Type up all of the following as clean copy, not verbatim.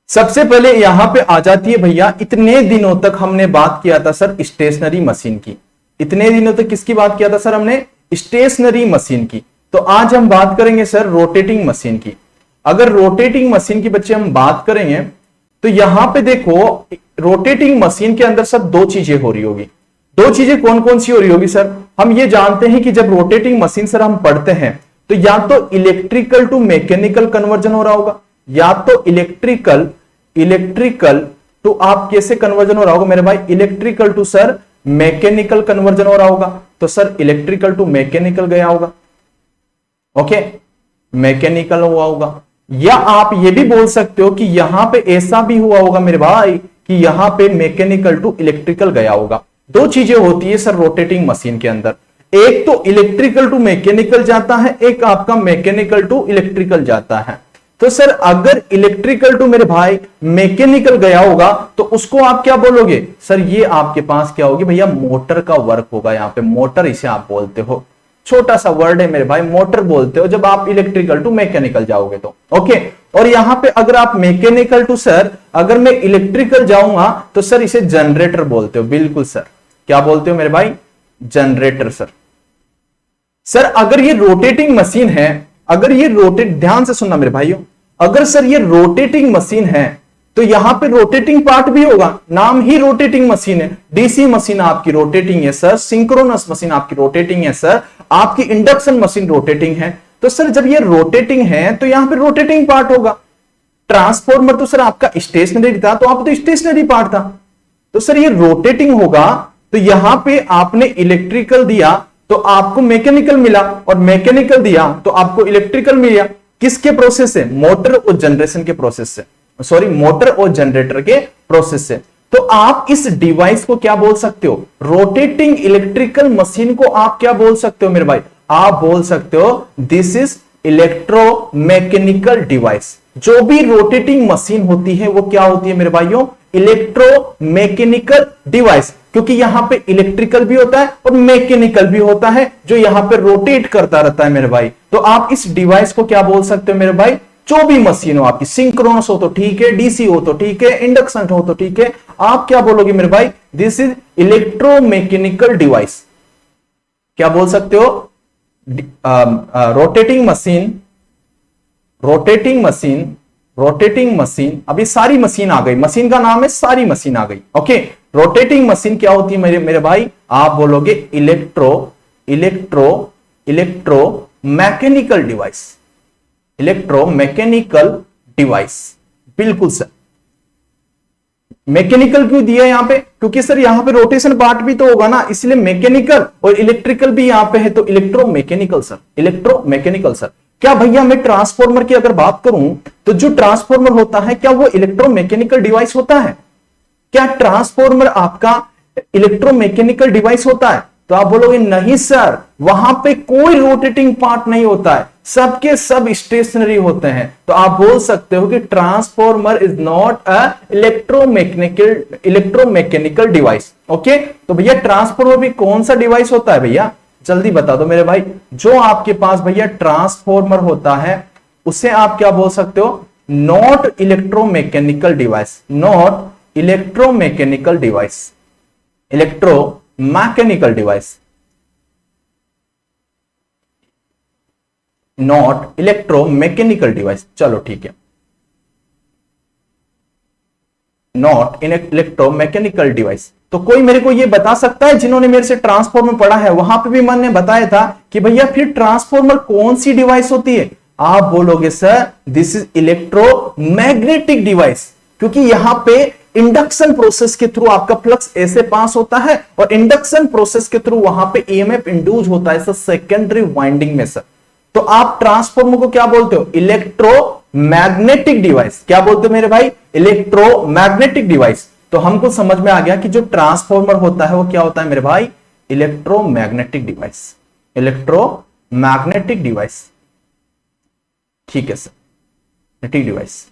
सबसे पहले यहां पे आ जाती है भैया, इतने दिनों तक हमने बात किया था सर स्टेशनरी मशीन की। इतने दिनों तक किसकी बात किया था सर हमने? स्टेशनरी मशीन की। तो आज हम बात करेंगे सर रोटेटिंग मशीन की। अगर रोटेटिंग मशीन की बच्चे हम बात करेंगे तो यहां पे देखो, रोटेटिंग मशीन के अंदर सब दो चीजें हो रही होगी। दो चीजें कौन कौन सी हो रही होगी सर? हम ये जानते हैं कि जब रोटेटिंग मशीन सर हम पढ़ते हैं तो या तो इलेक्ट्रिकल टू मैकेनिकल कन्वर्जन हो रहा होगा, या तो इलेक्ट्रिकल टू आप कैसे कन्वर्जन हो रहा होगा मेरे भाई? Electrical to sir mechanical conversion हो रहा होगा। तो सर इलेक्ट्रिकल टू मैकेनिकल गया होगा, ओके, मैकेनिकल हुआ होगा। या आप ये भी बोल सकते हो कि यहां पे ऐसा भी हुआ होगा मेरे भाई कि यहां पे मैकेनिकल टू इलेक्ट्रिकल गया होगा। दो चीजें होती है सर रोटेटिंग मशीन के अंदर, एक तो इलेक्ट्रिकल टू मैकेनिकल जाता है, एक आपका मैकेनिकल टू इलेक्ट्रिकल जाता है। तो सर अगर इलेक्ट्रिकल टू मेरे भाई मैकेनिकल गया होगा तो उसको आप क्या बोलोगे? सर ये आपके पास क्या होगी भैया? मोटर का वर्क होगा। यहां पे मोटर इसे आप बोलते हो, छोटा सा वर्ड है मेरे भाई, मोटर बोलते हो जब आप इलेक्ट्रिकल टू मैकेनिकल जाओगे तो, ओके। और यहां पे अगर आप मैकेनिकल टू सर, अगर मैं इलेक्ट्रिकल जाऊंगा तो सर इसे जनरेटर बोलते हो। बिल्कुल सर, क्या बोलते हो मेरे भाई? Generator sir. सर अगर ये रोटेटिंग मशीन है, अगर ये रोटेट, ध्यान से सुनना मेरे भाइयों, अगर सर ये रोटेटिंग मशीन है तो यहां पे रोटेटिंग पार्ट भी होगा, नाम ही रोटेटिंग मशीन है। डीसी मशीन आपकी रोटेटिंग है सर, सिंक्रोनस मशीन आपकी रोटेटिंग है सर, आपकी इंडक्शन मशीन रोटेटिंग है। तो सर जब ये रोटेटिंग है तो यहां पे रोटेटिंग पार्ट होगा। ट्रांसफॉर्मर तो सर आपका स्टेशनरी था, तो आप तो स्टेशनरी पार्ट था। तो सर ये रोटेटिंग होगा, तो यहां पे आपने इलेक्ट्रिकल दिया तो आपको मैकेनिकल मिला, और मैकेनिकल दिया तो आपको इलेक्ट्रिकल मिला। किसके प्रोसेस से? मोटर और जनरेशन के प्रोसेस से, सॉरी मोटर और जनरेटर के प्रोसेस से। तो आप इस डिवाइस को क्या बोल सकते हो? रोटेटिंग इलेक्ट्रिकल मशीन को आप क्या बोल सकते हो मेरे भाई? आप बोल सकते हो दिस इज इलेक्ट्रोमैकेनिकल डिवाइस। जो भी रोटेटिंग मशीन होती है वो क्या होती है मेरे भाइयों? इलेक्ट्रोमैकेनिकल डिवाइस, क्योंकि यहां पे इलेक्ट्रिकल भी होता है और मैकेनिकल भी होता है जो यहां पे रोटेट करता रहता है मेरे भाई। तो आप इस डिवाइस को क्या बोल सकते हो मेरे भाई? जो भी मशीन हो आपकी, सिंक्रोनस हो तो ठीक है, डीसी हो तो ठीक है, इंडक्शन हो तो ठीक है, आप क्या बोलोगे मेरे भाई? This is electromechanical device. क्या बोल सकते हो? Rotating machine, rotating machine, rotating machine. अभी सारी मशीन आ गई, मशीन का नाम है सारी मशीन आ गई, ओके। रोटेटिंग मशीन क्या होती है मेरे भाई? आप बोलोगे electro mechanical device, electromechanical device. बिल्कुल सर। मैकेनिकल क्यों दिया यहां पे? क्योंकि सर यहां पे रोटेशन पार्ट भी तो होगा ना, इसलिए मैकेनिकल और इलेक्ट्रिकल भी यहां पे है, तो इलेक्ट्रोमैकेनिकल सर, इलेक्ट्रोमैकेनिकल सर। क्या भैया मैं ट्रांसफॉर्मर की अगर बात करूं तो जो ट्रांसफॉर्मर होता है क्या वो इलेक्ट्रोमैकेनिकल डिवाइस होता है? क्या ट्रांसफॉर्मर आपका इलेक्ट्रोमैकेनिकल डिवाइस होता है? तो आप बोलोगे नहीं सर, वहां पे कोई रोटेटिंग पार्ट नहीं होता है, सबके सब स्टेशनरी होते हैं। तो आप बोल सकते हो कि transformer is not a electromechanical device, okay. तो भैया ट्रांसफॉर्मर भी कौन सा डिवाइस होता है भैया? जल्दी बता दो मेरे भाई। जो आपके पास भैया ट्रांसफॉर्मर होता है उसे आप क्या बोल सकते हो? Not electromechanical device, not electromechanical device, electromechanical device, not electromechanical device. चलो ठीक है, नॉट इलेक्ट्रोमैकेनिकल डिवाइस। तो कोई मेरे को ये बता सकता है, जिन्होंने मेरे से ट्रांसफॉर्मर पढ़ा है, वहां पे भी मैंने बताया था कि भैया फिर ट्रांसफॉर्मर कौन सी डिवाइस होती है? आप बोलोगे sir this is electromagnetic device, क्योंकि यहां पे इंडक्शन प्रोसेस के थ्रू आपका फ्लक्स ऐसे पास होता है और इंडक्शन प्रोसेस के थ्रू वहां पे ईएमएफ इंड्यूस होता है सर सेकेंडरी वाइंडिंग में सर। तो आप ट्रांसफॉर्मर को क्या बोलते हो? Electromagnetic device. क्या बोलते हो मेरे भाई? Electromagnetic device. तो हमको समझ में आ गया कि जो ट्रांसफॉर्मर होता है वो क्या होता है मेरे भाई? इलेक्ट्रोमैग्नेटिक डिवाइस, इलेक्ट्रोमैग्नेटिक डिवाइस, ठीक है सर, मैग्नेटिक डिवाइस,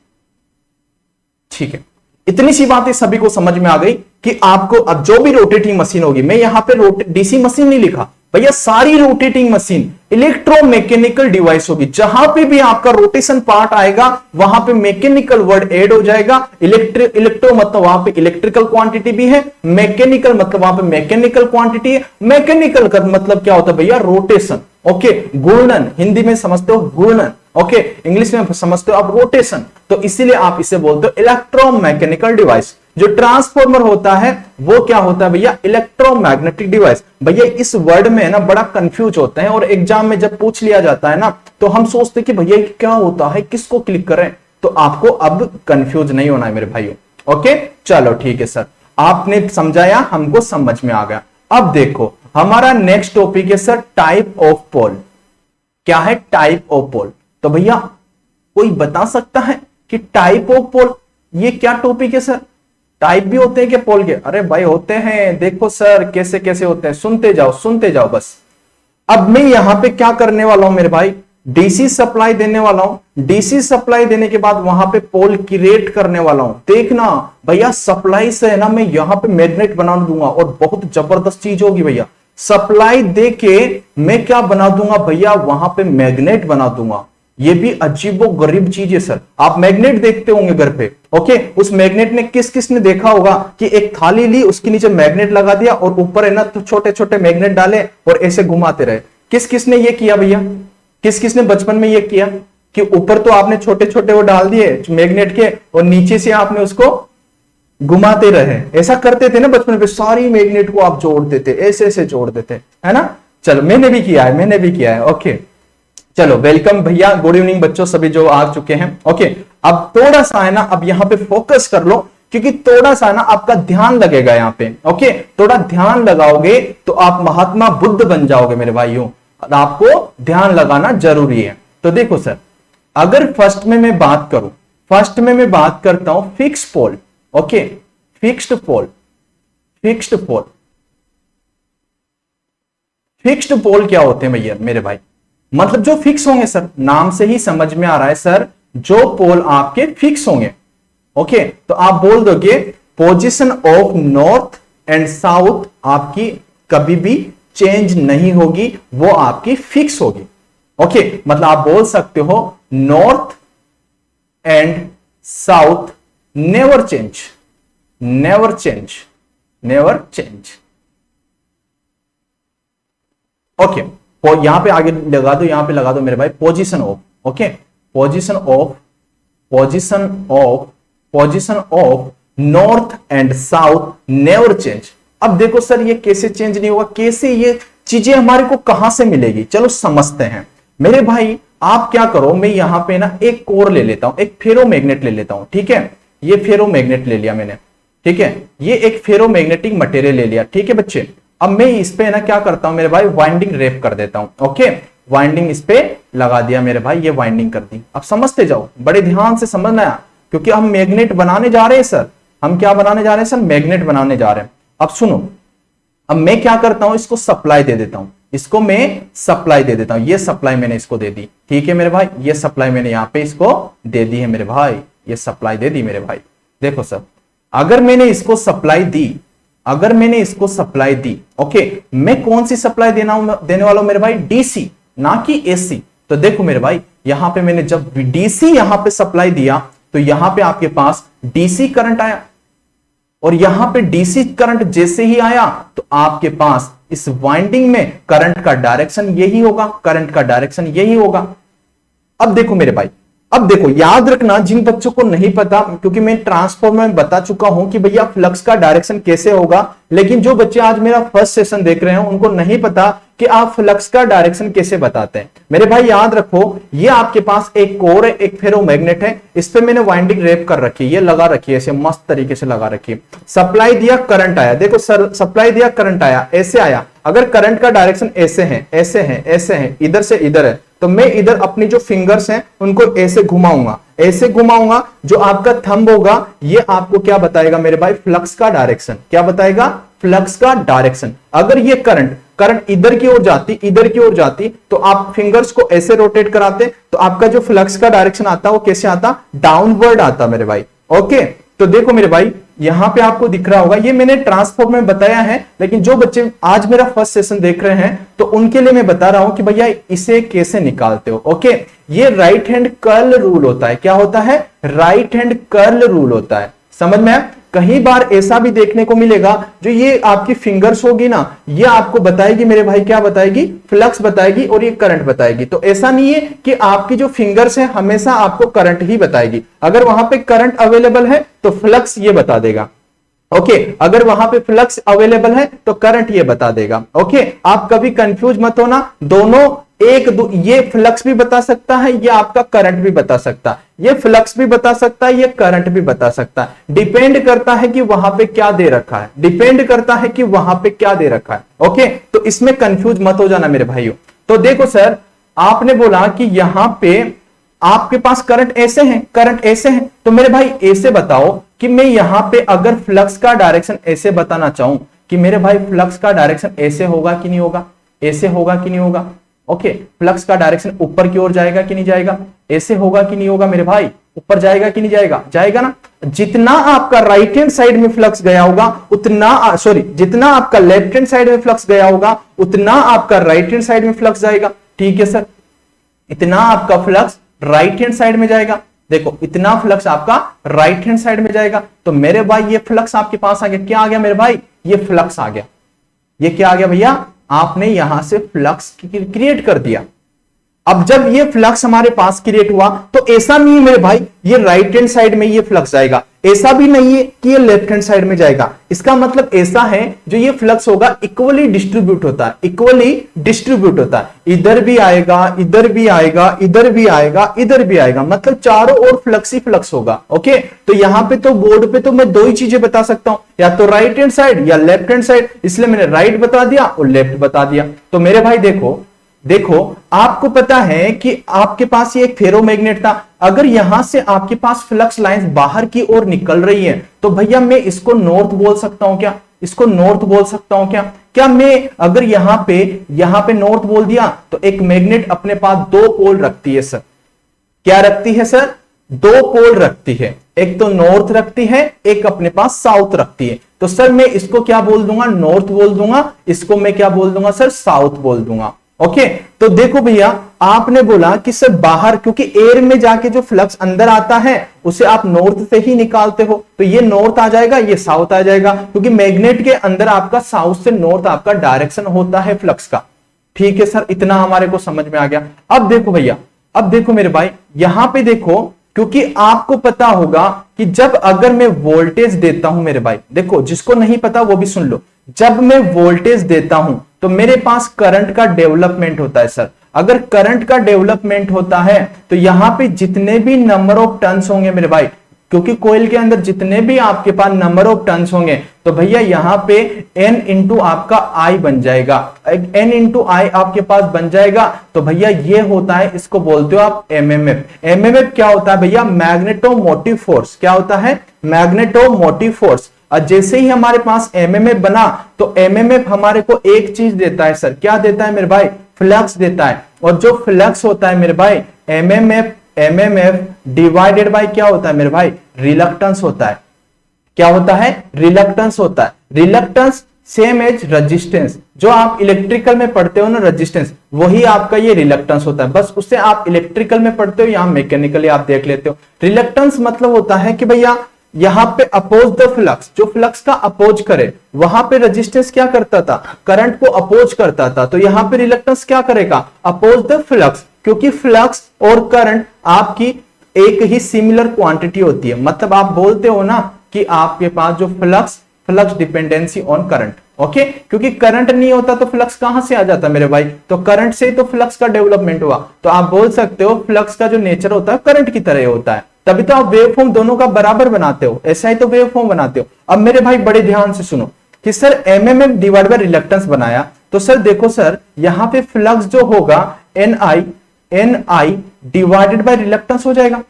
ठीक है। इतनी सी बातें सभी को समझ में आ गई कि आपको अब जो भी रोटेटिंग मशीन होगी, मैं यहां पे डीसी मशीन नहीं लिखा, भैया सारी रोटेटिंग मशीन इलेक्ट्रोमैकेनिकल डिवाइस होगी। जहां पे भी आपका रोटेशन पार्ट आएगा वहां पे मैकेनिकल वर्ड ऐड हो जाएगा। इलेक्ट्रो मतलब वहां पे इलेक्ट्रिकल क्वांटिटी भी है, मैकेनिकल मतलब वहां पे मैकेनिकल क्वांटिटी है। मैकेनिकल का मतलब क्या होता है भैया? रोटेशन। ओके, घूर्णन, हिंदी में समझते हो घूर्णन, ओके, इंग्लिश में समझते हो आप रोटेशन, तो इसीलिए आप इसे बोलते हो इलेक्ट्रोमैकेनिकल डिवाइस। जो ट्रांसफॉर्मर होता है वो क्या होता है भैया? Electromagnetic device. भैया इस वर्ड में ना बड़ा कंफ्यूज होते हैं और एग्जाम में जब पूछ लिया जाता है ना तो हम सोचते हैं कि भैया क्या होता है, किसको क्लिक करें, तो आपको अब कंफ्यूज नहीं होना है मेरे भाइयों। ओके, चलो ठीक है सर, आपने समझाया, हमको समझ में आ गया। अब देखो हमारा नेक्स्ट टॉपिक है सर टाइप ऑफ पोल। क्या है टाइप ऑफ पोल? तो भैया कोई बता सकता है कि टाइप ऑफ पोल ये क्या टॉपिक है सर? टाइप भी होते हैं क्या पोल के? अरे भाई होते हैं, देखो सर कैसे कैसे होते हैं, सुनते जाओ बस। अब मैं यहां पे क्या करने वाला हूं मेरे भाई? डीसी सप्लाई देने वाला हूं। डीसी सप्लाई देने के बाद वहां पे पोल क्रिएट करने वाला हूं। देखना भैया सप्लाई से है ना मैं यहां पे मैग्नेट बना दूंगा और बहुत जबरदस्त चीज होगी भैया। सप्लाई दे के मैं क्या बना दूंगा भैया? वहां पे मैग्नेट बना दूंगा। ये भी अजीबो गरीब चीज है सर। आप मैग्नेट देखते होंगे घर पे, ओके, उस मैग्नेट ने किसने देखा होगा कि एक थाली ली, उसके नीचे मैग्नेट लगा दिया और ऊपर है ना तो छोटे छोटे मैग्नेट डाले और ऐसे घुमाते रहे। किसने ये किया भैया? किसने बचपन में ये किया कि ऊपर तो आपने छोटे छोटे वो डाल दिए मैग्नेट के और नीचे से आपने उसको घुमाते रहे। ऐसा करते थे ना बचपन में, सारी मैग्नेट को आप जोड़ देते, ऐसे जोड़ देते, है ना। चलो मैंने भी किया है, ओके। चलो वेलकम भैया, गुड इवनिंग बच्चों सभी जो आ चुके हैं। ओके, अब थोड़ा सा है ना, अब यहां पे फोकस कर लो क्योंकि थोड़ा सा ना आपका ध्यान लगेगा यहां पे। ओके, थोड़ा ध्यान लगाओगे तो आप महात्मा बुद्ध बन जाओगे मेरे भाइयों। आपको ध्यान लगाना जरूरी है। तो देखो सर, अगर फर्स्ट में मैं बात करता हूं फिक्स पोल। ओके, फिक्स्ड पोल क्या होते हैं भैया मेरे भाई? मतलब जो फिक्स होंगे सर, नाम से ही समझ में आ रहा है सर, जो पोल आपके फिक्स होंगे। ओके, तो आप बोल दोगे position of north and south आपकी कभी भी चेंज नहीं होगी, वो आपकी फिक्स होगी। ओके, मतलब आप बोल सकते हो north and south never change. Okay, यहां पे आगे लगा दो, यहां पे लगा दो मेरे भाई position of. Okay, position of north and south never change. अब देखो सर ये कैसे चेंज नहीं होगा, कैसे ये चीजें हमारे को कहां से मिलेगी? चलो समझते हैं मेरे भाई। आप क्या करो, मैं यहां पे ना एक कोर ले लेता हूं, एक फेरोमैग्नेट ले लेता हूं, ठीक है। ये फेरोमैग्नेट ले लिया मैंने, ठीक है, ये एक फेरोमैग्नेटिक मटेरियल ले लिया, ठीक है बच्चे। अब मैं इस पे ना क्या करता हूं मेरे भाई, वाइंडिंग रैप कर देता हूं। ओके, वाइंडिंग इस पे लगा दिया मेरे भाई, ये वाइंडिंग कर दी। अब समझते जाओ, बड़े ध्यान से समझना है क्योंकि हम मैग्नेट बनाने जा रहे हैं सर। हम क्या बनाने जा रहे हैं सर? मैग्नेट बनाने जा रहे हैं। अब सुनो, अब मैं क्या करता हूं, इसको सप्लाई दे देता हूं, ये सप्लाई मैंने इसको दे दी, ठीक है मेरे भाई। ये सप्लाई मैंने यहां पे इसको दे दी है मेरे भाई, ये सप्लाई दे दी मेरे भाई। देखो सर, अगर मैंने इसको सप्लाई दी, ओके, मैं कौन सी सप्लाई देने वाला हूं मेरे भाई? डीसी, ना कि एसी। तो देखो मेरे भाई, यहां पे मैंने जब डीसी यहां पे सप्लाई दिया तो यहां पे आपके पास डीसी करंट आया और यहां पे डीसी करंट जैसे ही आया तो आपके पास इस वाइंडिंग में करंट का डायरेक्शन यही होगा। अब देखो मेरे भाई, अब देखो याद रखना, जिन बच्चों को नहीं पता, क्योंकि मैं ट्रांसफॉर्मर में बता चुका हूं कि भैया फ्लक्स का डायरेक्शन कैसे होगा, लेकिन जो बच्चे आज मेरा फर्स्ट सेशन देख रहे हैं उनको नहीं पता कि आप फ्लक्स का डायरेक्शन कैसे बताते हैं। मेरे भाई याद रखो, ये आपके पास एक कोर है, एक फेरोमैग्नेट है, इस पे मैंने वाइंडिंग रैप कर रखी है, ये लगा रखी है, ऐसे मस्त तरीके से लगा रखी है। सप्लाई दिया, करंट आया, देखो सर, सप्लाई दिया, करंट आया, ऐसे आया। अगर करंट का डायरेक्शन ऐसे है, इधर से इधर है, तो मैं इधर अपनी जो फिंगर्स हैं उनको ऐसे घुमाऊंगा, जो आपका थंब होगा ये आपको क्या बताएगा मेरे भाई? फ्लक्स का डायरेक्शन। क्या बताएगा? फ्लक्स का डायरेक्शन। अगर ये करंट इधर की ओर जाती तो आप फिंगर्स को ऐसे रोटेट कराते तो आपका जो फ्लक्स का डायरेक्शन आता वो कैसे आता? डाउनवर्ड आता मेरे भाई। ओके, तो देखो मेरे भाई, यहां पे आपको दिख रहा होगा, ये मैंने ट्रांसफॉर्म में बताया है, लेकिन जो बच्चे आज मेरा फर्स्ट सेशन देख रहे हैं तो उनके लिए मैं बता रहा हूं कि भैया इसे कैसे निकालते हो। ओके, ये राइट हैंड कर्ल रूल होता है। क्या होता है? राइट हैंड कर्ल रूल होता है। समझ में आया? कई बार ऐसा भी देखने को मिलेगा, जो ये आपकी फिंगर्स होगी ना, ये आपको बताएगी मेरे भाई, क्या बताएगी? फ्लक्स बताएगी और ये करंट बताएगी। तो ऐसा नहीं है कि आपकी जो फिंगर्स है हमेशा आपको करंट ही बताएगी। अगर वहां पे करंट अवेलेबल है तो फ्लक्स ये बता देगा। ओके, अगर वहां पे फ्लक्स अवेलेबल है तो करंट ये बता देगा। ओके, आप कभी कंफ्यूज मत होना, दोनों ये फ्लक्स भी बता सकता है, ये आपका करंट भी बता सकता है, ये फ्लक्स भी बता सकता है, ये करंट भी बता सकता है। डिपेंड करता है कि वहां पे क्या दे रखा है, डिपेंड करता है कि वहां पे क्या दे रखा है। ओके, तो इसमें कंफ्यूज मत हो जाना मेरे भाइयों। तो देखो सर, आपने बोला कि यहां पे आपके पास करंट ऐसे हैं, करंट ऐसे हैं, तो मेरे भाई ऐसे बताओ कि मैं यहां पे अगर फ्लक्स का डायरेक्शन ऐसे बताना चाहूं कि मेरे भाई फ्लक्स का डायरेक्शन ऐसे होगा कि नहीं होगा, ऐसे होगा कि नहीं होगा। ओके, फ्लक्स का डायरेक्शन ऊपर की ओर जाएगा कि नहीं जाएगा, ऐसे होगा कि नहीं होगा मेरे भाई, ऊपर जाएगा कि नहीं जाएगा, जाएगा ना। जितना आपका राइट हैंड साइड में फ्लक्स गया होगा उतना, सॉरी, जितना आपका लेफ्ट हैंड साइड में फ्लक्स गया होगा उतना आपका राइट हैंड साइड में फ्लक्स जाएगा। ठीक है सर, इतना आपका फ्लक्स राइट हैंड साइड में जाएगा। देखो, इतना फ्लक्स आपका राइट हैंड साइड में जाएगा। तो मेरे भाई ये फ्लक्स आपके पास आ गया। क्या आ गया मेरे भाई? ये फ्लक्स आ गया। ये क्या आ गया भैया? आपने यहां से फ्लक्स क्रिएट कर दिया। अब जब ये फ्लक्स हमारे पास क्रिएट हुआ तो ऐसा नहीं है मेरे भाई ये राइट हैंड साइड में ये फ्लक्स जाएगा, ऐसा भी नहीं है कि ये लेफ्ट हैंड साइड में जाएगा। इसका मतलब ऐसा है जो ये फ्लक्स होगा इक्वली डिस्ट्रीब्यूट होता है, इक्वली डिस्ट्रीब्यूट होता है। इधर भी आएगा, इधर भी आएगा, इधर भी आएगा, इधर भी आएगा, मतलब चारों ओर फ्लक्स ही फ्लक्स होगा। ओके, तो यहां पे तो बोर्ड पे तो मैं दो ही चीजें बता सकता हूं, या तो राइट हैंड साइड या लेफ्ट हैंड साइड, इसलिए मैंने राइट बता दिया और लेफ्ट बता दिया। तो मेरे भाई देखो, आपको पता है कि आपके पास ये एक फेरोमैग्नेट था। अगर यहां से आपके पास फ्लक्स लाइंस बाहर की ओर निकल रही है तो भैया मैं इसको नॉर्थ बोल सकता हूं क्या? इसको नॉर्थ बोल सकता हूं क्या? क्या मैं अगर यहां पे नॉर्थ बोल दिया तो एक मैग्नेट अपने पास दो पोल रखती है सर। क्या रखती है सर? दो पोल रखती है, एक तो नॉर्थ रखती है, एक अपने पास साउथ रखती है। तो सर मैं इसको क्या बोल दूंगा? नॉर्थ बोल दूंगा। इसको मैं क्या बोल दूंगा सर? साउथ बोल दूंगा। ओके, तो देखो भैया, आपने बोला कि सर बाहर, क्योंकि एयर में जाके जो फ्लक्स अंदर आता है उसे आप नॉर्थ से ही निकालते हो, तो ये नॉर्थ आ जाएगा, ये साउथ आ जाएगा, क्योंकि मैग्नेट के अंदर आपका साउथ से नॉर्थ आपका डायरेक्शन होता है फ्लक्स का। ठीक है सर, इतना हमारे को समझ में आ गया। अब देखो भैया, अब देखो मेरे भाई, यहां पे देखो, क्योंकि आपको पता होगा कि जब अगर मैं वोल्टेज देता हूं मेरे भाई, देखो जिसको नहीं पता वो भी सुन लो, जब मैं वोल्टेज देता हूं तो मेरे पास करंट का डेवलपमेंट होता है सर। अगर करंट का डेवलपमेंट होता है तो यहां पे जितने भी नंबर ऑफ टर्न्स होंगे मेरे भाई, क्योंकि कोयल के अंदर जितने भी आपके पास नंबर ऑफ टर्न्स होंगे तो भैया यहां पे n इंटू आपका I बन जाएगा, n इंटू I आपके पास बन जाएगा। तो भैया ये होता है, इसको बोलते हो आप MMF। MMF क्या होता है भैया? Magnetomotive force. क्या होता है? Magnetomotive force. और जैसे ही हमारे पास MMF बना तो MMF हमारे को एक चीज देता है सर। क्या देता है मेरे भाई? फ्लक्स देता है। और जो फ्लक्स होता है मेरे भाई, MMF डिवाइडेड बाय क्या होता है मेरे भाई? रिलक्टेंस होता है। क्या होता है? रिलक्टेंस होता है। रिलक्टेंस सेम एज रेजिस्टेंस, जो आप इलेक्ट्रिकल में पढ़ते हो ना रेजिस्टेंस, वही आपका ये रिलक्टेंस होता है। बस उससे आप इलेक्ट्रिकल में पढ़ते हो, यहां मैकेनिकली आप देख लेते हो। रिलक्टेंस मतलब होता है कि भैया यहां पे अपोज द फ्लक्स, जो फ्लक्स का अपोज करे, वहां पे रेजिस्टेंस क्या करता था? करंट को अपोज करता था। तो यहां पे रिलक्टेंस क्या करेगा? अपोज द फ्लक्स, क्योंकि फ्लक्स और करंट आपकी एक ही सिमिलर क्वांटिटी होती है। मतलब आप बोलते हो ना कि आपके पास जो flux dependency on current. Okay, क्योंकि करंट नहीं होता तो फ्लक्स कहां से आ जाता मेरे भाई? तो करंट से तो फ्लक्स का डेवलपमेंट हुआ। तो आप बोल सकते हो फ्लक्स का जो नेचर होता है करंट की तरह होता है, तभी तो आप वेव फॉर्म दोनों का बराबर बनाते हो, ऐसा ही तो वेव फॉर्म बनाते हो। अब मेरे भाई बड़े ध्यान से सुनो कि sir MMF divide by reluctance बनाया, तो सर देखो सर यहां पे फ्लक्स जो होगा NI डिवाइडेड बाय रिलक्टेंस हो जाएगा।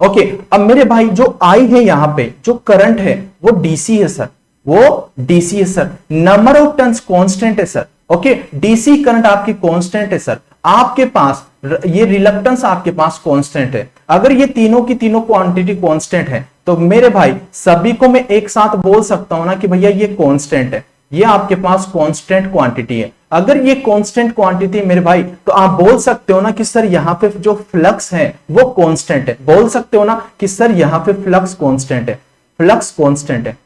ओके, अब मेरे भाई जो I है यहां पे, जो करंट है वो DC है सर, वो DC है sir. Number of turns constant है सर। ओके, DC करंट आपकी कांस्टेंट है सर। आपके पास ये रिलक्टेंस आपके पास कांस्टेंट है। अगर ये तीनों की तीनों क्वांटिटी कांस्टेंट है तो मेरे भाई सभी को मैं एक साथ बोल सकता हूं ना कि भैया ये कांस्टेंट है, ये आपके पास कांस्टेंट क्वांटिटी है। अगर ये कांस्टेंट क्वांटिटी मेरे भाई तो आप बोल सकते हो ना कि सर यहां पे जो फ्लक्स है वो कांस्टेंट है। बोल सकते हो ना कि सर यहां पे फ्लक्स कांस्टेंट है, फ्लक्स कांस्टेंट है,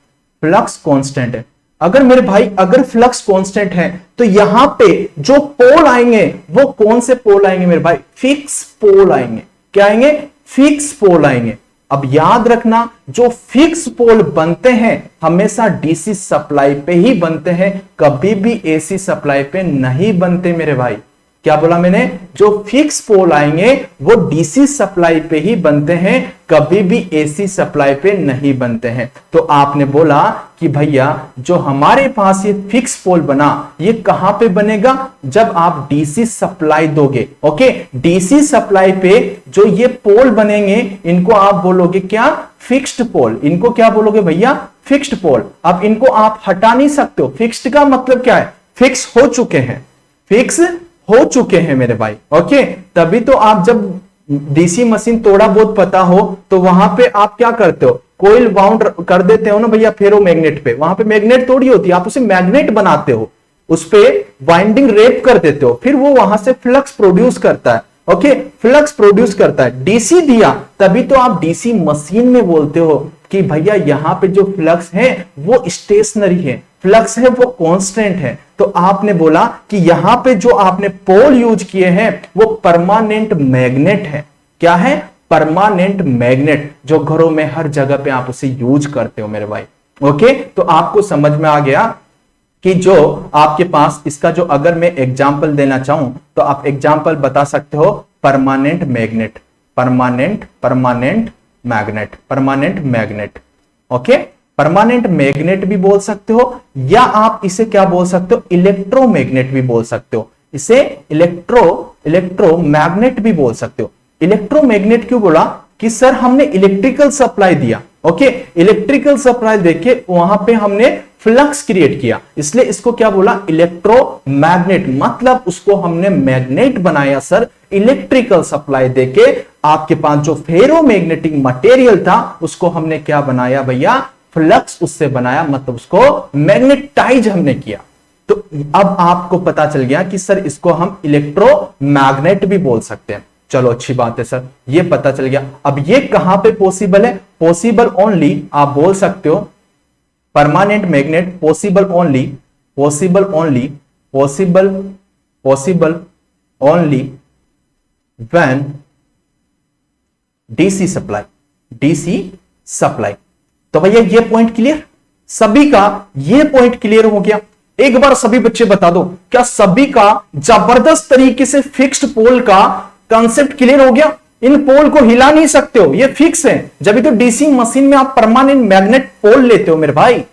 फ्लक्स कांस्टेंट है। अगर मेरे भाई अगर फ्लक्स कांस्टेंट है तो यहां पे जो पोल आएंगे वो कौन से पोल आएंगे मेरे भाई? फिक्स पोल आएंगे। क्या आएंगे? फिक्स पोल आएंगे। अब याद रखना जो फिक्स पोल बनते हैं हमेशा डीसी सप्लाई पे ही बनते हैं, कभी भी एसी सप्लाई पे नहीं बनते मेरे भाई। क्या बोला मैंने? जो फिक्स पोल आएंगे वो डीसी सप्लाई पे ही बनते हैं, कभी भी एसी सप्लाई पे नहीं बनते हैं। तो आपने बोला कि भैया जो हमारे पास ये फिक्स पोल बना ये कहां पे बनेगा? जब आप डीसी सप्लाई दोगे। ओके, डीसी सप्लाई पे जो ये पोल बनेंगे इनको आप बोलोगे क्या? फिक्स्ड पोल। इनको क्या बोलोगे भैया? फिक्स्ड पोल। अब इनको आप हटा नहीं सकते हो। फिक्स्ड का मतलब क्या है? फिक्स हो चुके हैं, फिक्स हो चुके हैं मेरे भाई। ओके, तभी तो आप जब डीसी मशीन थोड़ा बहुत पता हो तो वहां पे आप क्या करते हो? कोइल बाउंड कर देते हो ना भैया फेरो मैग्नेट पे। वहां पे मैग्नेट थोड़ी होती है, आप उसे मैग्नेट बनाते हो, उस पे वाइंडिंग रेप कर देते हो, फिर वो वहां से फ्लक्स प्रोड्यूस करता है। ओके, फ्लक्स प्रोड्यूस करता है। डीसी दिया तभी तो आप डीसी मशीन में बोलते हो कि भैया यहां पे जो फ्लक्स है वो स्टेशनरी है, फ्लक्स है वो कांस्टेंट है। तो आपने बोला कि यहां पे जो आपने पोल यूज किए हैं वो परमानेंट मैग्नेट है। क्या है? परमानेंट मैग्नेट, जो घरों में हर जगह पे आप उसे यूज करते हो मेरे भाई। ओके, तो आपको समझ में आ गया कि जो आपके पास इसका जो अगर मैं एग्जाम्पल देना चाहूं तो आप एग्जाम्पल बता सकते हो permanent magnet, permanent permanent magnet, permanent magnet. Okay, permanent magnet भी बोल सकते हो या आप इसे क्या बोल सकते हो? इलेक्ट्रोमैग्नेट भी बोल सकते हो। इसे इलेक्ट्रोमैग्नेट भी बोल सकते हो। इलेक्ट्रोमैग्नेट क्यों बोला? कि सर हमने इलेक्ट्रिकल सप्लाई दिया। ओके, इलेक्ट्रिकल सप्लाई देके वहां पे हमने फ्लक्स क्रिएट किया, इसलिए इसको क्या बोला? इलेक्ट्रोमैग्नेट। मतलब उसको हमने मैग्नेट बनाया सर इलेक्ट्रिकल सप्लाई देके। आपके पास जो फेरोमैग्नेटिक मटेरियल था उसको हमने क्या बनाया भैया? फ्लक्स उससे बनाया, मतलब उसको मैग्नेटाइज हमने किया। तो अब आपको पता चल गया कि सर इसको हम इलेक्ट्रोमैग्नेट भी बोल सकते हैं। चलो अच्छी बात है सर, ये पता चल गया। अब ये कहां पे पॉसिबल है? पॉसिबल ओनली, आप बोल सकते हो permanent magnet possible only, possible only, possible possible only when DC supply, DC supply. तो भैया ये पॉइंट क्लियर, सभी का ये पॉइंट क्लियर हो गया। एक बार सभी बच्चे बता दो, क्या सभी का जबरदस्त तरीके से फिक्स्ड पोल का कॉन्सेप्ट क्लियर हो गया? इन पोल को हिला नहीं सकते हो, ये फिक्स है। जब तो डीसी मशीन में आप परमानेंट मैग्नेट पोल लेते हो मेरे भाई,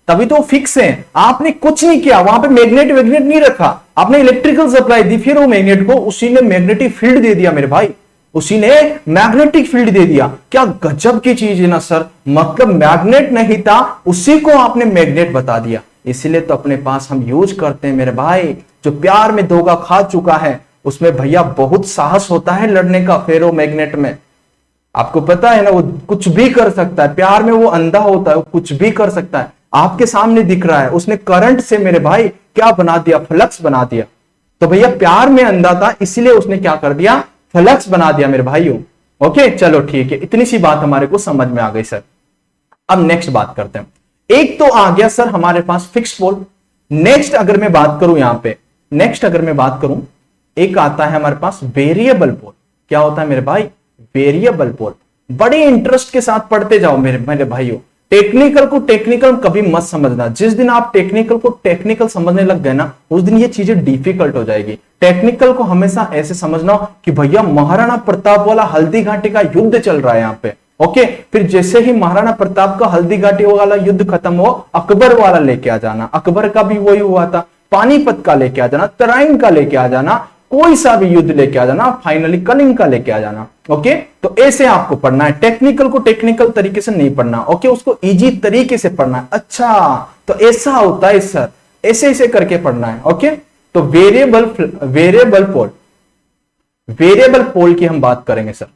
तभी तो फिक्स है। आपने कुछ नहीं किया, वहां पे मैग्नेट वैग्नेट नहीं रखा, आपने इलेक्ट्रिकल सप्लाई दी, फिर वो मैग्नेट को उसी ने मैग्नेटिक फील्ड दे दिया मेरे भाई, उसी ने मैग्नेटिक फील्ड दे दिया। क्या गजब की चीज है ना सर, मतलब मैग्नेट नहीं था उसी को आपने मैग्नेट बता दिया। इसीलिए तो अपने पास हम यूज करते हैं मेरे भाई। जो प्यार में धोखा खा चुका है उसमें भैया बहुत साहस होता है लड़ने का। फेरो मैग्नेट में आपको पता है ना, वो कुछ भी कर सकता है। प्यार में वो अंधा होता है, वो कुछ भी कर सकता है। आपके सामने दिख रहा है, उसने करंट से मेरे भाई क्या बना दिया? फ्लक्स बना दिया। तो भैया प्यार में अंधा था इसलिए उसने क्या कर दिया? फ्लक्स बना दिया मेरे भाइयों। ओके, चलो ठीक है, इतनी सी बात हमारे को समझ में आ गई सर। अब नेक्स्ट बात करते हैं। एक तो आ गया सर हमारे पास फिक्स्ड पोल। नेक्स्ट अगर मैं बात करूं यहां पे, नेक्स्ट अगर मैं बात करूं, एक आता है हमारे पास वेरिएबल पोल। क्या होता है मेरे भाई? वेरिएबल पोल। बड़े इंटरेस्ट के साथ पढ़ते जाओ मेरे भाइयों। टेक्निकल को टेक्निकल कभी मत समझना। जिस दिन आप टेक्निकल को टेक्निकल समझने लग गए ना, उस दिन ये चीजें डिफिकल्ट हो जाएगी। टेक्निकल को हमेशा ऐसे समझना कि भैया महाराणा प्रताप वाला हल्दी घाटी का युद्ध चल रहा है यहाँ पे। ओके, फिर जैसे ही महाराणा प्रताप का हल्दी घाटी वाला युद्ध खत्म हो, अकबर वाला लेके आ जाना। अकबर का भी वही हुआ था, पानीपत का लेके आ जाना, तराइन का लेके आ जाना, कोई सा भी युद्ध लेके आ जाना, फाइनली कलिंग का लेके आ जाना। ओके, तो ऐसे आपको पढ़ना है। टेक्निकल को टेक्निकल तरीके से नहीं पढ़ना। ओके, उसको इजी तरीके से पढ़ना है। अच्छा, तो ऐसा होता है सर, ऐसे ऐसे करके पढ़ना है। ओके, तो वेरिएबल पोल, वेरिएबल पोल की हम बात करेंगे सर।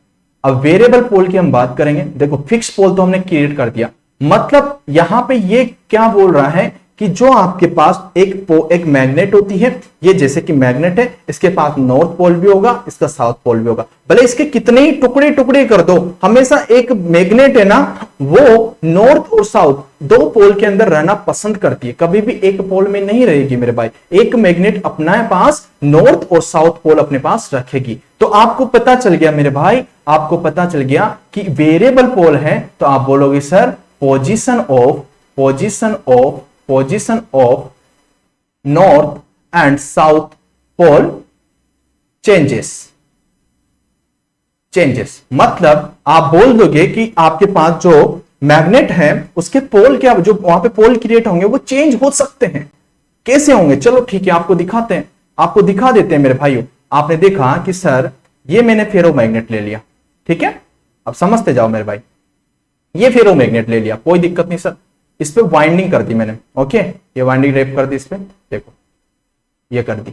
अब वेरिएबल पोल की हम बात करेंगे। देखो फिक्स पोल तो हमने क्रिएट कर दिया, मतलब यहां पे ये क्या बोल रहा है कि जो आपके पास एक मैग्नेट होती है, ये जैसे कि मैग्नेट है, इसके पास नॉर्थ पोल भी होगा, इसका साउथ पोल भी होगा, भले इसके कितने ही टुकड़े टुकड़े कर दो, हमेशा एक मैग्नेट है ना, वो नॉर्थ और साउथ दो पोल के अंदर रहना पसंद करती है, कभी भी एक पोल में नहीं रहेगी मेरे भाई। एक मैग्नेट अपने पास नॉर्थ और साउथ पोल अपने पास रखेगी। तो आपको पता चल गया मेरे भाई, आपको पता चल गया कि वेरिएबल पोल है, तो आप बोलोगे sir position of north and south pole changes. मतलब आप बोल दोगे कि आपके पास जो मैग्नेट है उसके पोल क्या, जो वहां पे पोल क्रिएट होंगे वो चेंज हो सकते हैं। कैसे होंगे, चलो ठीक है आपको दिखाते हैं, आपको दिखा देते हैं मेरे भाइयों। आपने देखा कि सर ये मैंने फेरो मैग्नेट ले लिया, ठीक है, अब समझते जाओ मेरे भाई, ये फेरो मैग्नेट ले लिया, कोई दिक्कत नहीं सर, इस पे वाइंडिंग कर दी मैंने, ओके, ये वाइंडिंग रेप कर दी इस पे, देखो ये कर दी,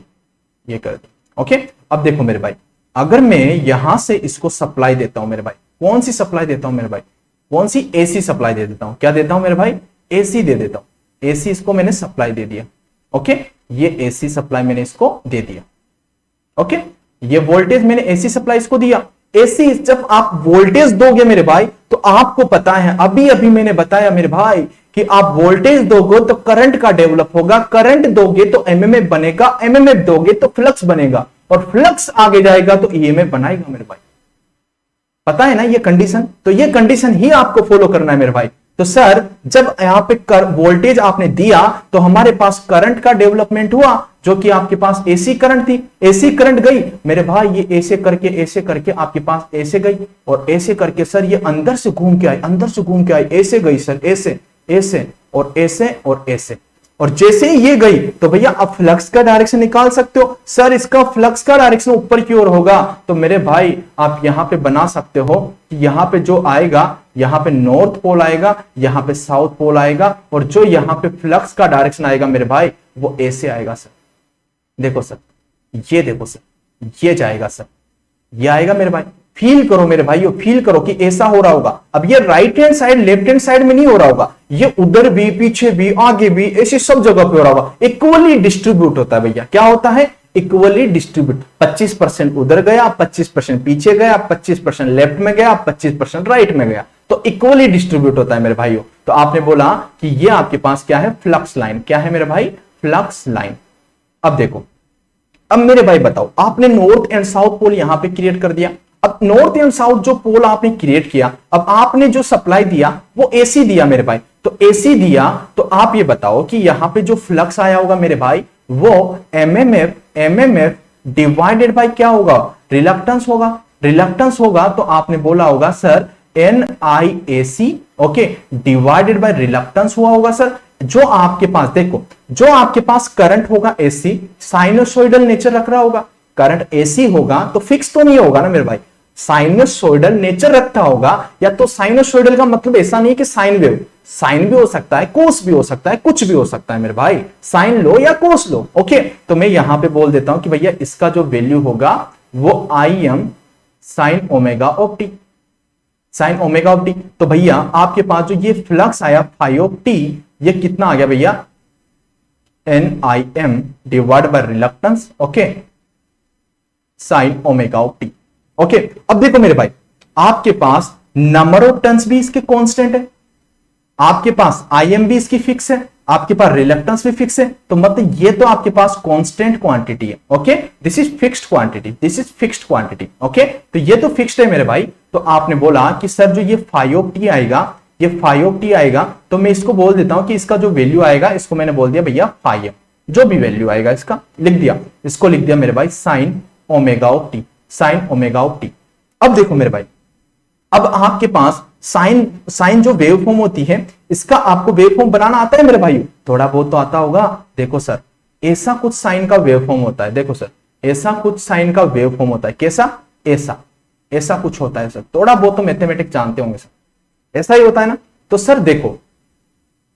ये कर दी, ओके। अब देखो मेरे भाई, अगर मैं यहां से इसको सप्लाई देता हूं मेरे भाई, कौन सी सप्लाई देता हूं मेरे भाई, कौन सी, एसी सप्लाई दे देता हूं, क्या देता हूं मेरे भाई, एसी दे देता हूं, एसी इसको मैंने सप्लाई दे दिया, ओके, ये एसी सप्लाई मैंने इसको दे दिया, ओके, ये वोल्टेज मैंने एसी सप्लाई इसको दिया। एसी जब आप वोल्टेज दोगे मेरे भाई, तो आपको पता है, अभी अभी मैंने बताया मेरे भाई कि आप वोल्टेज दोगे तो करंट का डेवलप होगा, करंट दोगे तो एमएमएफ बनेगा, एमएमएफ दोगे तो फ्लक्स बनेगा, और फ्लक्स आगे जाएगा तो ईएमएफ बनाएगा मेरे भाई। पता है ना ये कंडीशन, तो ये कंडीशन ही आपको फॉलो करना है मेरे भाई। तो सर जब यहां पे वोल्टेज आपने दिया तो हमारे पास करंट का डेवलपमेंट हुआ, जो कि आपके पास एसी करंट थी, एसी करंट गई मेरे भाई, ये ऐसे करके आपके पास ऐसे गई, और ऐसे करके सर ये अंदर से घूम के आई, अंदर से घूम के आई, ऐसे गई सर, ऐसे ऐसे और ऐसे और ऐसे, और जैसे ही ये गई तो भैया अब फ्लक्स का डायरेक्शन निकाल सकते हो। सर इसका फ्लक्स का डायरेक्शन ऊपर की ओर होगा, तो मेरे भाई आप यहां पे बना सकते हो कि यहां पे जो आएगा, यहां पे नॉर्थ पोल आएगा, यहां पे साउथ पोल आएगा, और जो यहां पे फ्लक्स का डायरेक्शन आएगा मेरे भाई वो ऐसे आएगा सर, देखो सर, ये देखो सर, ये जाएगा सर, ये आएगा मेरे भाई। फील करो मेरे भाइयों, फील करो कि ऐसा हो रहा होगा। अब ये right hand side left hand side में नहीं हो रहा होगा, ये उधर भी, पीछे भी, आगे भी, ऐसे सब जगह पे हो रहा होगा। इक्वली डिस्ट्रीब्यूट होता है भैया, क्या होता है, इक्वली डिस्ट्रीब्यूट। 25% उधर गया, 25% पीछे गया, 25% लेफ्ट में गया, 25% राइट में गया, तो इक्वली डिस्ट्रीब्यूट होता है मेरे भाइयों। तो आपने बोला कि ये आपके पास क्या है, फ्लक्स लाइन। क्या है मेरे भाई, फ्लक्स लाइन। अब देखो, अब मेरे भाई बताओ, आपने नॉर्थ एंड साउथ पोल यहां पे क्रिएट कर दिया। अब नॉर्थ एंड साउथ जो पोल आपने क्रिएट किया, अब आपने जो सप्लाई दिया वो एसी दिया मेरे भाई, तो एसी दिया, तो आप ये बताओ कि यहां पे जो फ्लक्स आया होगा मेरे भाई वो एमएमएफ डिवाइडेड बाय क्या होगा, रिलक्टेंस होगा। रिलक्टेंस होगा तो आपने बोला होगा sir NIAC, okay, divided by reluctance हुआ होगा सर। जो आपके पास देखो, जो आपके पास करंट होगा एसी, साइनोसॉइडल नेचर रख रहा होगा। करंट एसी होगा तो फिक्स तो नहीं होगा ना मेरे भाई, साइनोसॉइडल नेचर रखता होगा। या तो साइनोसॉइडल का मतलब ऐसा नहीं कि साइन वेव, साइन भी हो सकता है, कोस भी हो सकता है, कुछ भी हो सकता है मेरे भाई, साइन लो या कोस लो, ओके। तो मैं यहां पे बोल देता हूं कि भैया इसका जो वैल्यू होगा वो IM sine omega of T, sine omega of T. तो भैया आपके पास जो ये फ्लक्स आया फाई ऑफ टी, ये कितना आ गया भैया, NIM divide by reluctance, okay, sine omega of T, okay. अब देखो मेरे भाई, आपके पास नंबर ऑफ टर्न्स भी इसके कांस्टेंट है, आपके पास IM भी इसकी फिक्स है, आपके पास रिलक्टेंस भी फिक्स है, तो मतलब ये तो आपके पास कांस्टेंट क्वांटिटी है, okay. This is fixed quantity, this is fixed quantity, okay. तो ये तो फिक्स्ड है मेरे भाई। तो आपने बोला कि सर जो ये फाई ऑफ टी आएगा, ये फाई ऑफ टी आएगा, तो मैं इसको बोल देता हूं कि इसका जो वैल्यू आएगा, इसको मैंने बोल दिया भैया फाई एम, जो भी वैल्यू आएगा इसका लिख दिया, इसको लिख दिया मेरे भाई sine omega of T, sine omega of T. अब देखो मेरे भाई, अब आपके पास साइन जो वेव फॉर्म होती है, इसका आपको वेव फॉर्म बनाना आता है मेरे भाई, थोड़ा बहुत तो आता होगा। देखो सर, ऐसा कुछ साइन का वेव फॉर्म होता है, देखो सर, ऐसा कुछ साइन का वेव फॉर्म होता है, कैसा, ऐसा, ऐसा कुछ होता है सर। थोड़ा बहुत तो मैथमेटिक्स जानते होंगे सर, ऐसा ही होता है ना। तो सर देखो,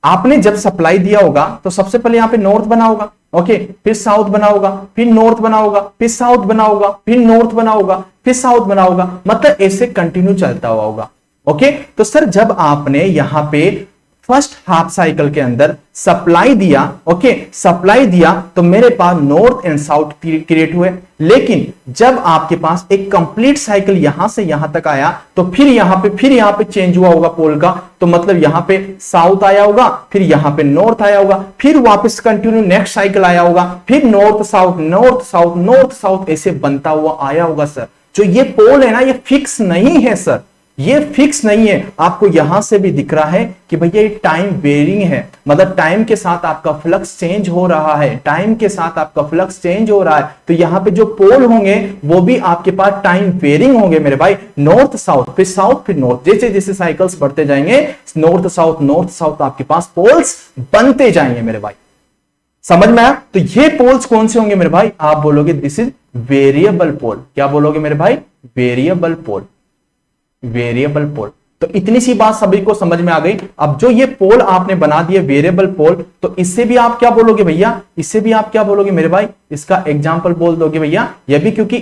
आपने जब सप्लाई दिया होगा तो सबसे पहले यहां पे नॉर्थ बना होगा, ओके, फिर साउथ बना होगा, फिर नॉर्थ बना होगा, फिर साउथ बना होगा, फिर नॉर्थ बना होगा, फिर साउथ बना होगा, मतलब ऐसे कंटिन्यू चलता हुआ होगा। ओके, तो सर जब आपने यहां पे फर्स्ट हाफ साइकिल के अंदर सप्लाई दिया, ओके सप्लाई दिया, तो मेरे पास नॉर्थ एंड साउथ क्रिएट हुए। लेकिन जब आपके पास एक कंप्लीट साइकिल यहां से यहां तक आया, तो फिर यहां पे चेंज हुआ होगा पोल का, तो मतलब यहां पे साउथ आया होगा, फिर यहां पे नॉर्थ आया होगा, फिर वापस कंटिन्यू नेक्स्ट साइकिल आया होगा, फिर north south north south north south ऐसे बनता हुआ आया होगा सर। जो ये पोल है ना, ये फिक्स नहीं है सर, ये फिक्स नहीं है। आपको यहां से भी दिख रहा है कि भैया ये टाइम वेरिंग है, मतलब टाइम के साथ आपका फ्लक्स चेंज हो रहा है, टाइम के साथ आपका फ्लक्स चेंज हो रहा है। तो यहां पे जो पोल होंगे वो भी आपके पास टाइम वेरिंग होंगे मेरे भाई, नॉर्थ साउथ फिर नॉर्थ, जैसे जैसे साइकिल्स बढ़ते जाएंगे नॉर्थ साउथ आपके पास पोल्स बनते जाएंगे मेरे भाई। समझ में आया? तो ये पोल्स कौन से होंगे मेरे भाई? आप बोलोगे दिस इज वेरिएबल पोल। क्या बोलोगे मेरे भाई? वेरिएबल पोल, वेरिएबल पोल। तो इतनी सी बात सभी को समझ में आ गई। अब जो ये पोल आपने बना दिए वेरिएबल पोल, तो इससे भी आप क्या बोलोगे भैया? इससे भी आप क्या बोलोगे मेरे भाई? इसका एग्जांपल बोल दोगे भैया ये भी, क्योंकि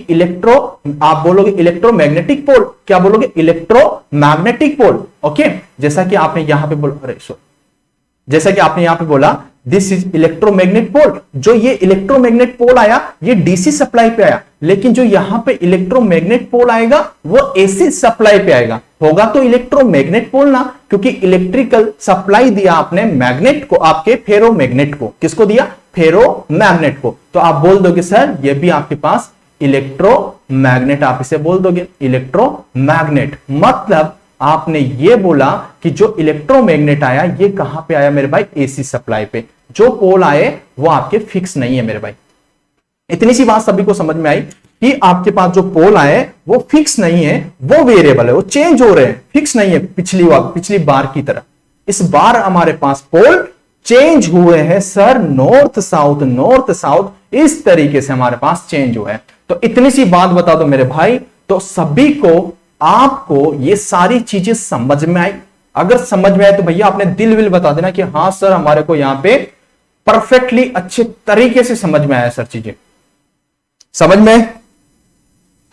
आप बोलोगे इलेक्ट्रोमैग्नेटिक पोल। क्या बोलोगे? इलेक्ट्रोमैग्नेटिक पोल। ओके, जैसा कि आपने यहां पे बोला, जैसा कि आपने यहां पे बोला दिस इज इलेक्ट्रोमैग्नेट पोल। जो ये इलेक्ट्रोमैग्नेट पोल आया ये डीसी सप्लाई पे आया, लेकिन जो यहां पे इलेक्ट्रोमैग्नेट पोल आएगा वो एसी सप्लाई पे आएगा। होगा तो इलेक्ट्रोमैग्नेट पोल ना, क्योंकि इलेक्ट्रिकल सप्लाई दिया आपने मैग्नेट को, आपके फेरोमैग्नेट को। किसको दिया? फेरोमैग्नेट को। तो आप बोल दोगे सर ये भी आपके पास इलेक्ट्रोमैग्नेट, आप इसे बोल दोगे इलेक्ट्रोमैग्नेट। मतलब आपने ये बोला कि जो इलेक्ट्रोमैग्नेट आया ये कहां पे आया मेरे भाई? एसी सप्लाई पे। जो पोल आए वो आपके फिक्स नहीं है मेरे भाई। इतनी सी बात सभी को समझ में आई कि आपके पास जो पोल आए वो फिक्स नहीं है, वो वेरिएबल है, वो चेंज हो रहे हैं, फिक्स नहीं है। पिछली बार की तरह इस बार हमारे पास पोल चेंज हुए हैं सर, नॉर्थ साउथ इस तरीके से हमारे पास चेंज हुए हैं। तो इतनी सी बात बता दो मेरे भाई, तो सभी को आपको ये सारी चीजें समझ में आई। अगर समझ में आए तो भैया आपने दिल विल बता देना कि हां सर हमारे को यहां पे परफेक्टली अच्छे तरीके से समझ में आया सर, चीजें समझ में।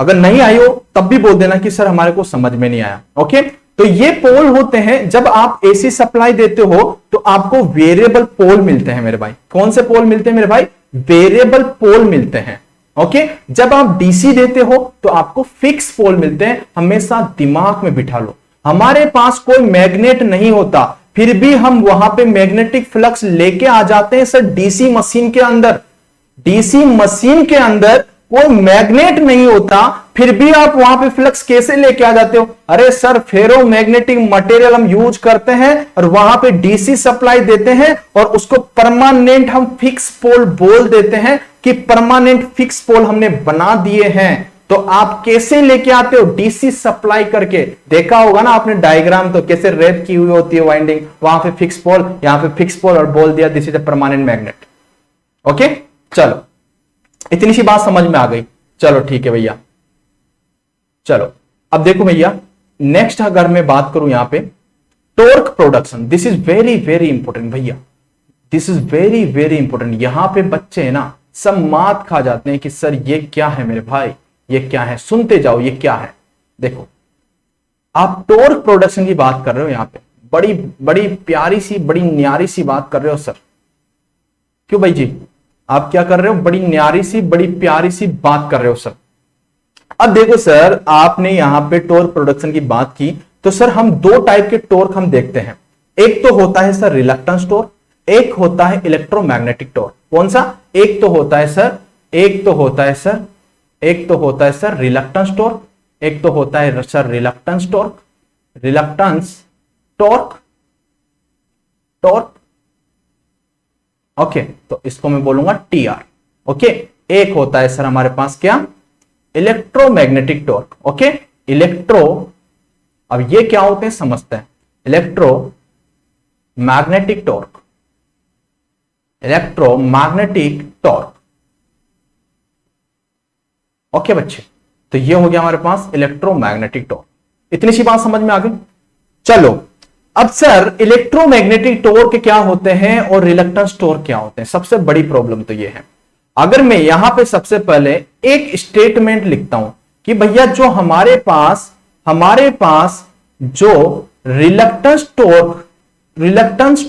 अगर नहीं आई हो तब भी बोल देना कि सर हमारे को समझ में नहीं आया। ओके, तो ये पोल होते हैं, जब आप एसी सप्लाई देते हो तो आपको वेरिएबल पोल मिलते हैं मेरे भाई। कौन से पोल मिलते हैं मेरे भाई? वेरिएबल पोल मिलते हैं। ओके, जब आप डीसी देते हो तो आपको फिक्स पोल मिलते हैं। हमेशा दिमाग में बिठा लो, हमारे पास कोई मैग्नेट नहीं होता, फिर भी हम वहां पे मैग्नेटिक फ्लक्स लेके आ जाते हैं सर। डीसी मशीन के अंदर कोई मैग्नेट नहीं होता, फिर भी आप वहां पे फ्लक्स कैसे लेके आ जाते हो? अरे सर फेरोमैग्नेटिक मटेरियल हम यूज करते हैं और वहां पे डीसी सप्लाई देते हैं और उसको परमानेंट हम फिक्स पोल बोल देते हैं कि परमानेंट फिक्स पोल हमने बना दिए हैं। तो आप कैसे लेके आते हो? डीसी सप्लाई करके। देखा होगा ना आपने डायग्राम, तो कैसे रेप की हुई होती है वाइंडिंग, वहां पे फिक्स पोल, यहां पे फिक्स पोल और बोल दिया this is a permanent magnet. Okay, चलो इतनी सी बात समझ में आ गई। चलो ठीक है भैया, चलो अब देखो भैया, नेक्स्ट अगर मैं बात करूं यहां पे torque production, this is very very important भैया, this is very very important. यहां पे बच्चे है ना सब मात खा जाते हैं कि सर ये क्या है मेरे भाई, ये क्या है? सुनते जाओ ये क्या है। देखो आप टॉर्क प्रोडक्शन की बात कर रहे हो, यहां पे बड़ी बड़ी प्यारी सी बड़ी न्यारी सी बात कर रहे हो सर। क्यों भाई जी, आप क्या कर रहे हो? बड़ी न्यारी सी बड़ी प्यारी सी बात कर रहे हो सर। अब देखो सर, आपने यहां पे टॉर्क प्रोडक्शन की बात की, तो सर हम दो टाइप के टॉर्क हम देखते हैं। एक तो होता है सर रिलक्टेंस टॉर्क, एक होता है इलेक्ट्रोमैग्नेटिक टॉर्क। कौन सा? एक तो होता है सर रिलक्टेंस टॉर्क, एक तो होता है सर रिलक्टेंस टॉर्क। ओके, तो इसको मैं बोलूंगा टीआर। ओके, एक होता है सर हमारे पास क्या? Electromagnetic torque. ओके, अब ये क्या होते हैं समझते हैं। Electromagnetic torque. ओके बच्चे, तो ये हो गया हमारे पास इलेक्ट्रोमैग्नेटिक टॉर्क। इतनी सी बात समझ में आ गई। चलो अब सर इलेक्ट्रोमैग्नेटिक टॉर्क क्या होते हैं और रिलक्टेंस टॉर्क क्या होते हैं? सबसे बड़ी प्रॉब्लम तो ये है। अगर मैं यहां पे सबसे पहले एक स्टेटमेंट लिखता हूं कि भैया जो हमारे पास जो रिलक्टेंस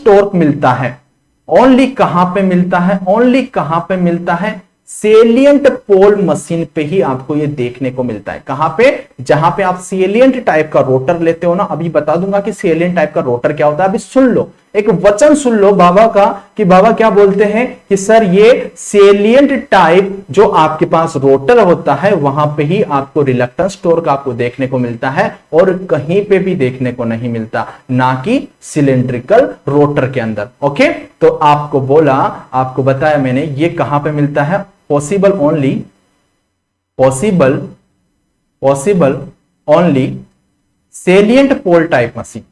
टॉर्क मिलता है, ओनली कहां पे मिलता है? ओनली कहां पे मिलता है? सेलिएंट पोल मशीन पे ही आपको ये देखने को मिलता है। कहां पे? जहां पे आप सेलिएंट टाइप का रोटर लेते हो ना, अभी बता दूंगा कि सेलिएंट टाइप का रोटर क्या होता है। अभी सुन लो, एक वचन सुन लो बाबा का, कि बाबा क्या बोलते हैं कि सर ये सेलिएंट टाइप जो आपके पास रोटर होता है वहां पे ही आपको रिलक्टेंस टॉर्क आपको देखने को मिलता है और कहीं पे भी देखने को नहीं मिलता, ना कि सिलेंड्रिकल रोटर के अंदर। ओके, तो आपको बताया मैंने ये कहां पे मिलता है? पॉसिबल ओनली सेलिएंट पोल टाइप मशीन।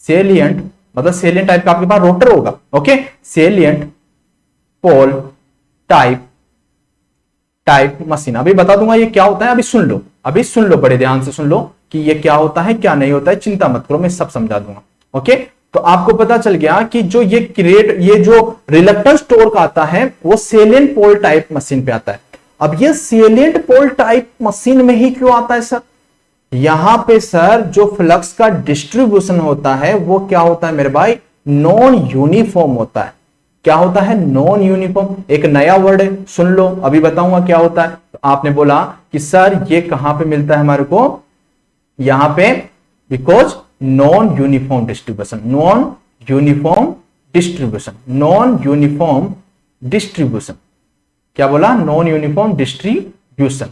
सेलिएंट मतलब सेलिएंट टाइप का आपके पास रोटर होगा। ओके, सेलिएंट पोल टाइप मशीन। अभी बता दूंगा ये क्या होता है। अभी सुन लो, बड़े ध्यान से सुन लो कि ये क्या होता है क्या नहीं होता है। चिंता मत करो, मैं सब समझा दूंगा। ओके, तो आपको पता चल गया कि जो ये जो रिलक्टेंस टॉर्क आता है वो सेलिएंट पोल टाइप मशीन पे आता है। अब ये सेलिएंट पोल टाइप मशीन में ही क्यों आता है सर? यहां पे सर जो फ्लक्स का डिस्ट्रीब्यूशन होता है वो क्या होता है मेरे भाई? नॉन यूनिफॉर्म होता है। क्या होता है? Non uniform. एक नया वर्ड है, सुन लो, अभी बताऊंगा क्या होता है। तो आपने बोला कि सर ये कहां पे मिलता है हमारे को? यहां पे, बिकॉज नॉन यूनिफॉर्म डिस्ट्रीब्यूशन। क्या बोला? Non uniform distribution.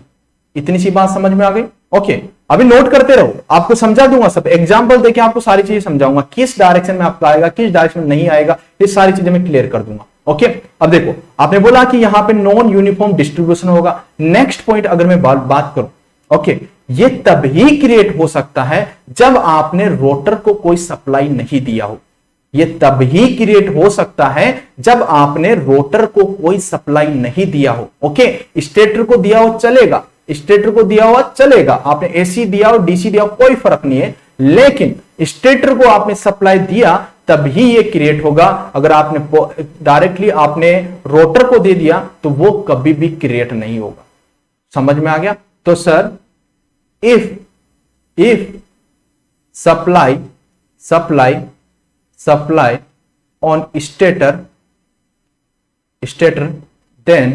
इतनी सी बात समझ में आ गई? ओके, अभी नोट करते रहो, आपको समझा दूंगा सब। एग्जांपल देके आपको सारी चीजें समझाऊंगा, किस डायरेक्शन में आपका आएगा, किस डायरेक्शन में नहीं आएगा, ये सारी चीजें मैं क्लियर कर दूंगा। ओके, अब देखो, आपने बोला कि यहां पे नॉन यूनिफॉर्म डिस्ट्रीब्यूशन होगा। नेक्स्ट पॉइंट अगर मैं बात करूं, ओके, ये तभी क्रिएट हो सकता है जब आपने रोटर को कोई सप्लाई नहीं दिया हो। ये तभी क्रिएट हो सकता है जब आपने रोटर को कोई सप्लाई नहीं दिया हो। ओके, स्टेटर को दिया हो चलेगा, स्टेटर को दिया हुआ चलेगा, आपने एसी दिया हो डीसी दिया हो कोई फर्क नहीं है, लेकिन स्टेटर को आपने सप्लाई दिया तभी ये क्रिएट होगा। अगर आपने डायरेक्टली आपने रोटर को दे दिया तो वो कभी भी क्रिएट नहीं होगा। समझ में आ गया? तो sir if supply on stator then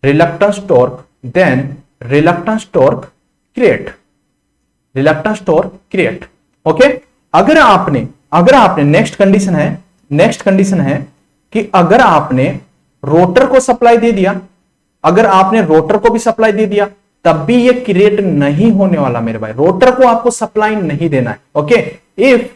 reluctance torque create। Okay, अगर आपने नेक्स्ट कंडीशन है कि अगर आपने रोटर को सप्लाई दे दिया, अगर आपने रोटर को भी सप्लाई दे दिया तब भी ये क्रिएट नहीं होने वाला मेरे भाई। रोटर को आपको सप्लाई नहीं देना है। Okay, if